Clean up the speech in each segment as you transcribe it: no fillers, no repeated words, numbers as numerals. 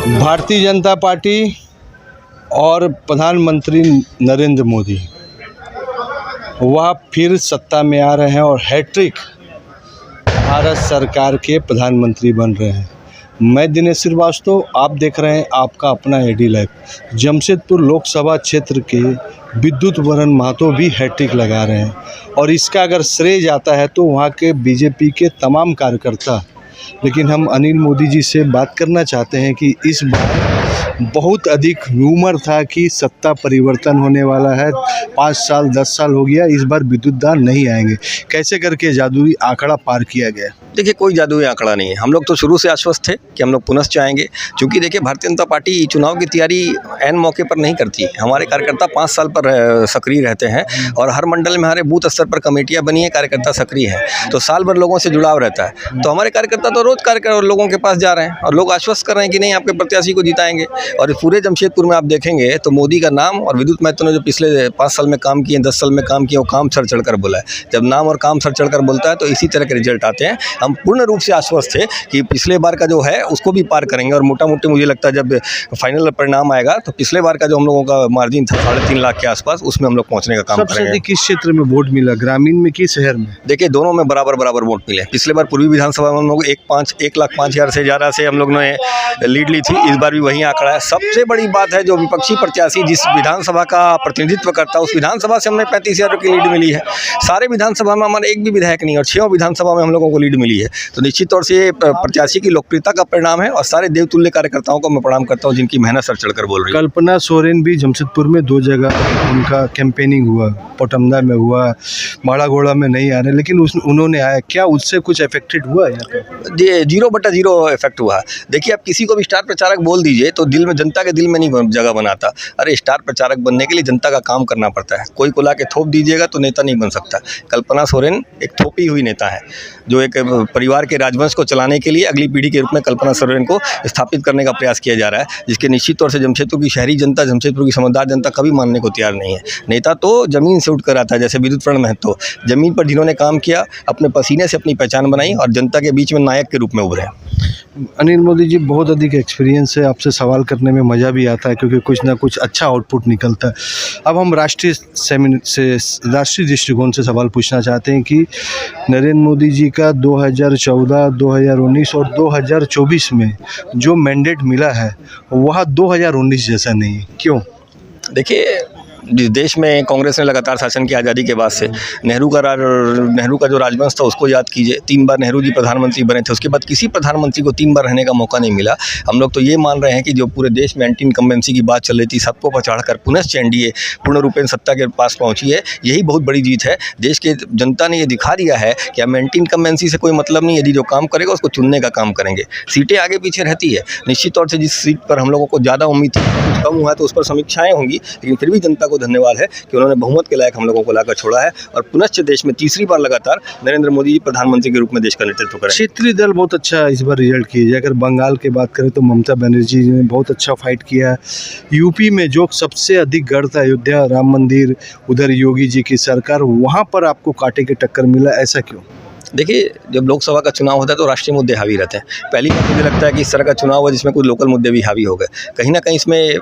Bharatiya Janata party और प्रधानमंत्री नरेंद्र मोदी वह फिर सत्ता में आ रहे हैं और हैट्रिक भारत सरकार के प्रधानमंत्री बन रहे हैं। मैं दिनेश श्रीवास्तव, आप देख रहे हैं आपका अपना एडी लाइव। जमशेदपुर लोकसभा क्षेत्र के विद्युत वरण महतो भी हैट्रिक लगा रहे हैं और इसका अगर श्रेय जाता है तो वहाँ के बीजेपी के तमाम कार्यकर्ता। लेकिन हम अनिल मोदी जी से बात करना चाहते हैं कि इस बार बहुत अधिक र्यूमर था कि सत्ता परिवर्तन होने वाला है, 5 साल 10 साल हो गया, इस बार विद्युत दान नहीं आएंगे। कैसे करके जादुई आंकड़ा पार किया गया? देखिए, कोई जादुई आंकड़ा नहीं है। हम लोग तो शुरू से आश्वस्त थे कि हम लोग पुनश्च आएंगे, क्योंकि देखिए भारतीय जनता पार्टी चुनाव की तैयारी ऐन मौके पर नहीं करती। हमारे कार्यकर्ता 5 साल पर सक्रिय रहते हैं और हर मंडल में हमारे बूथ स्तर पर कमेटियां बनी है, कार्यकर्ता सक्रिय हैं, तो साल भर लोगों से जुड़ाव रहता है। तो हमारे कार्यकर्ता तो रोज़ लोगों के पास जा रहे हैं और लोग आश्वस्त कर रहे हैं कि नहीं, आपके प्रत्याशी को जिताएंगे। और पूरे जमशेदपुर में आप देखेंगे तो मोदी का नाम और विद्युत महतो ने जो पिछले 5 साल में काम किए, 10 साल में काम किए, वो काम सर चढ़कर बोला है। जब नाम और काम सर चढ़कर बोलता है तो इसी तरह के रिजल्ट आते हैं। हम पूर्ण रूप से आश्वस्त थे कि पिछले बार का जो है उसको भी पार करेंगे और मोटा मोटी मुझे लगता है जब फाइनल परिणाम आएगा तो पिछले बार का जो हम लोगों का मार्जिन था 3.5 लाख के आसपास, उसमें हम लोग पहुंचने का काम करेंगे। सबसे अधिक किस क्षेत्र में वोट मिला, ग्रामीण में कि शहर में? देखिए, दोनों में बराबर वोट मिले। पिछले बार पूर्वी विधानसभा में हम लोग 1,05,000 से ज़्यादा से हम लोग ने लीड ली थी। इस बार भी वही आंकड़ा है। सबसे बड़ी बात है, जो विपक्षी प्रत्याशी जिस विधानसभा का प्रतिनिधित्व करता है उस विधानसभा से हमें 35,000 की लीड मिली है। सारे विधानसभा में हमारे एक भी विधायक नहीं और 6 विधानसभा में हम लोगों को लीड मिली है। तो निश्चित तौर से ये प्रत्याशी की लोकप्रियता का परिणाम है और सारे देवतुल्य कार्यकर्ताओं को मैं प्रणाम करता हूँ जिनकी मेहनत सर चढ़कर बोल रही है। कल्पना सोरेन भी जमशेदपुर में 2 जगह उनका कैंपेनिंग हुआ, पोटमदा में हुआ, माड़ागोड़ा में नहीं आ रहे, लेकिन उन्होंने आया। क्या उससे कुछ इफेक्टेड हुआ यहाँ पर? 0/0 इफेक्ट हुआ। देखिए, आप किसी को भी स्टार प्रचारक बोल दीजिए तो दिल में, जनता के दिल में नहीं जगह बनाता। अरे, स्टार प्रचारक बनने के लिए जनता का काम करना पड़ता है। कोई को ला के थोप दीजिएगा तो नेता नहीं बन सकता। कल्पना सोरेन एक थोपी हुई नेता है, जो एक परिवार के राजवंश को चलाने के लिए अगली पीढ़ी के रूप में कल्पना सोरेन को स्थापित करने का प्रयास किया जा रहा है, जिसके निश्चित तौर से जमशेदपुर की शहरी जनता, जमशेदपुर की समझदार जनता कभी मानने को तैयार नहीं है। नेता तो जमीन से उठकर आता है, जैसे विद्युत वरण महतो जमीन पर जिन्होंने काम किया, अपने पसीने से अपनी पहचान बनाई और जनता के बीच में नायक के रूप में उभरे। अनिल मोदी जी, बहुत अधिक एक्सपीरियंस है, आपसे सवाल करने में मज़ा भी आता है क्योंकि कुछ ना कुछ अच्छा आउटपुट निकलता है। अब हम राष्ट्रीय दृष्टिकोण से सवाल पूछना चाहते हैं कि नरेंद्र मोदी जी का 2014, 2019 और 2024 में जो मैंडेट मिला है वह 2019 जैसा नहीं है, क्यों? देखिए, जिस देश में कांग्रेस ने लगातार शासन की आज़ादी के बाद से नेहरू का जो राजवंश था उसको याद कीजिए। 3 बार नेहरू जी प्रधानमंत्री बने थे, उसके बाद किसी प्रधानमंत्री को 3 बार रहने का मौका नहीं मिला। हम लोग तो ये मान रहे हैं कि जो पूरे देश में एंटी इनकम्बेंसी की बात चल रही थी, सबको पछाड़कर पुनश्च एनडीए पूर्ण रूपेण सत्ता के पास पहुंची है। यही बहुत बड़ी जीत है। देश के जनता ने ये दिखा दिया है कि हमें एंटी इनकम्बेंसी से कोई मतलब नहीं। यदि जो काम करेगा उसको चुनने का काम करेंगे। सीटें आगे पीछे रहती है, निश्चित तौर से जिस सीट पर हम लोगों को ज़्यादा उम्मीद थी, कुछ कम हुआ है तो उस पर समीक्षाएँ होंगी, लेकिन फिर भी जनता को धन्यवाद है कि उन्होंने बहुमत के लायक हम लोगों को लाकर छोड़ा है और पुनश्च देश में तीसरी बार लगातार नरेंद्र मोदी जी प्रधानमंत्री के रूप में देश का नेतृत्व करें। क्षेत्रीय दल बहुत अच्छा इस बार रिजल्ट किए। अगर बंगाल की बात करें तो ममता बनर्जी ने बहुत अच्छा फाइट किया। यूपी में जो सबसे अधिक गढ़ था, अयोध्या राम मंदिर, उधर योगी जी की सरकार, वहाँ पर आपको कांटे की टक्कर मिला, ऐसा क्यों? देखिए, जब लोकसभा का चुनाव होता है तो राष्ट्रीय मुद्दे हावी रहते हैं। पहली बार मुझे लगता है कि इस तरह का चुनाव हुआ जिसमें कुछ लोकल मुद्दे भी हावी हो गए। कहीं ना कहीं इसमें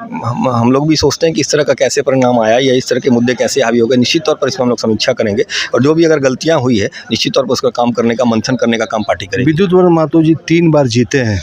हम लोग भी सोचते हैं कि इस तरह का कैसे परिणाम आया या इस तरह के मुद्दे कैसे हावी हो गए। निश्चित तौर पर इसमें हम लोग समीक्षा करेंगे और जो भी अगर गलतियाँ हुई है निश्चित तौर पर उसका काम करने का, मंथन करने का काम पार्टी करेगी। विद्युत वरण महतो जी 3 बार जीते हैं,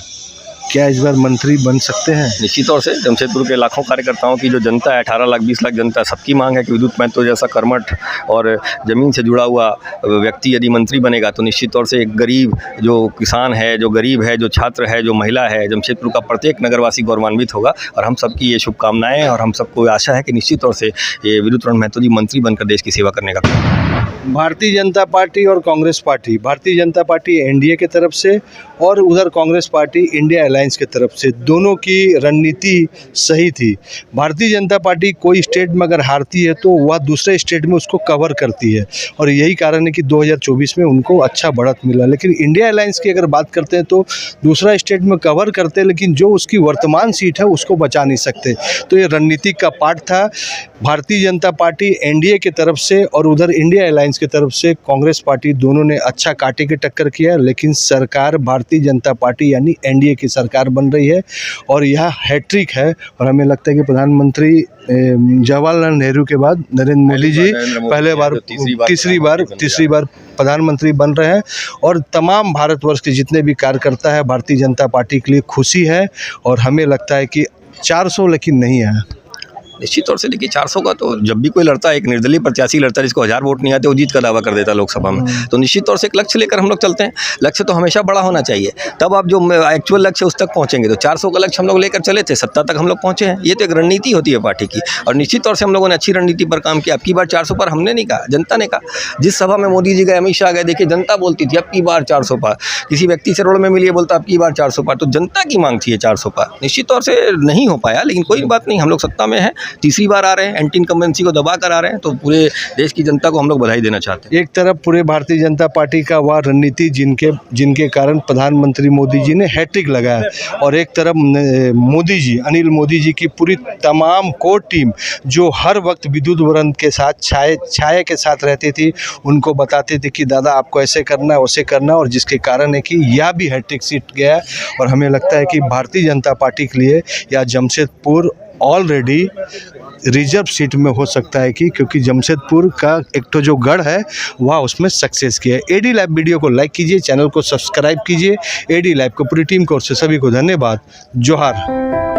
क्या इस बार मंत्री बन सकते हैं? निश्चित तौर से जमशेदपुर के लाखों कार्यकर्ताओं की जो जनता है, 18 लाख 20 लाख जनता, सबकी मांग है कि विद्युत महतो जैसा कर्मठ और ज़मीन से जुड़ा हुआ व्यक्ति यदि मंत्री बनेगा तो निश्चित तौर से एक गरीब जो किसान है, जो गरीब है, जो छात्र है, जो महिला है, जमशेदपुर का प्रत्येक नगरवासी गौरवान्वित होगा। और हम सबकी ये शुभकामनाएँ हैं और हम सबको आशा है कि निश्चित तौर से ये विद्युत वरण महतो जी मंत्री बनकर देश की सेवा करने का काम। भारतीय जनता पार्टी और Congress party, Bharatiya Janata party NDA की तरफ से और उधर कांग्रेस पार्टी इंडिया अलायंस की तरफ से, दोनों की रणनीति सही थी। भारतीय जनता पार्टी कोई स्टेट में अगर हारती है तो वह दूसरे स्टेट में उसको कवर करती है और यही कारण है कि 2024 में उनको अच्छा बढ़त मिला। लेकिन इंडिया अलायंस की अगर बात करते हैं तो दूसरा स्टेट में कवर करते हैं, लेकिन जो उसकी वर्तमान सीट है उसको बचा नहीं सकते। तो ये रणनीति का पार्ट था। भारतीय जनता पार्टी एनडीए की तरफ से और उधर इंडिया अलायंस अलायंस की तरफ से कांग्रेस पार्टी दोनों ने अच्छा काटे की टक्कर किया है, लेकिन सरकार भारतीय जनता पार्टी यानी एनडीए की सरकार बन रही है और यह हैट्रिक है। और हमें लगता है कि प्रधानमंत्री जवाहरलाल नेहरू के बाद नरेंद्र मोदी जी पहले बार तीसरी बार प्रधानमंत्री बन रहे हैं और तमाम भारतवर्ष के जितने भी कार्यकर्ता है भारतीय जनता पार्टी के लिए खुशी है। और हमें लगता है कि 400 लेकिन नहीं है। निश्चित तौर से देखिए 400 का तो जब भी कोई लड़ता है, एक निर्दलीय प्रत्याशी लड़ता है जिसको 1000 वोट नहीं आते, वो जीत का दावा कर देता है लोकसभा में। तो निश्चित तौर से एक लक्ष्य लेकर हम लोग चलते हैं। लक्ष्य तो हमेशा बड़ा होना चाहिए, तब आप जो एक्चुअल लक्ष्य उस तक पहुंचेंगे। तो 400 का लक्ष्य हम लोग लेकर चले थे, सत्ता तक हम लोग पहुंचे हैं। ये तो एक रणनीति होती है पार्टी की और निश्चित तौर से हम लोगों ने अच्छी रणनीति पर काम किया। अब की बार 400 पर हमने नहीं कहा, जनता ने कहा। जिस सभा में मोदी जी गए, अमित शाह गए, देखिए जनता बोलती थी अब की बार 400 पार। किसी व्यक्ति से रोड में मिलिए, बोलता अब की बार 400 पार। तो जनता की मांग थी ये 400 पार। निश्चित तौर से नहीं हो पाया, लेकिन कोई बात नहीं, हम लोग सत्ता में हैं, तीसरी बार आ रहे हैं, एंटी इनकम्बेंसी को दबा कर आ रहे हैं। तो पूरे देश की जनता को हम लोग बधाई देना चाहते हैं। एक तरफ पूरे भारतीय जनता पार्टी का वह रणनीति जिनके कारण प्रधानमंत्री मोदी जी ने हैट्रिक लगाया और एक तरफ मोदी जी, अनिल मोदी जी की पूरी तमाम कोर टीम जो हर वक्त विद्युत वृंद के साथ छाया के साथ रहती थी, उनको बताते थे कि दादा आपको ऐसे करना है वैसे करना है, और जिसके कारण है कि यह भी हैट्रिक सीट गया है। और हमें लगता है कि भारतीय जनता पार्टी के लिए या जमशेदपुर ऑलरेडी रिजर्व सीट में हो सकता है क्योंकि जमशेदपुर का एक तो जो गढ़ है वह उसमें सक्सेस किया है। एडी लाइव वीडियो को लाइक कीजिए, चैनल को सब्सक्राइब कीजिए। एडी लाइव को पूरी टीम को और से सभी को धन्यवाद। जोहार।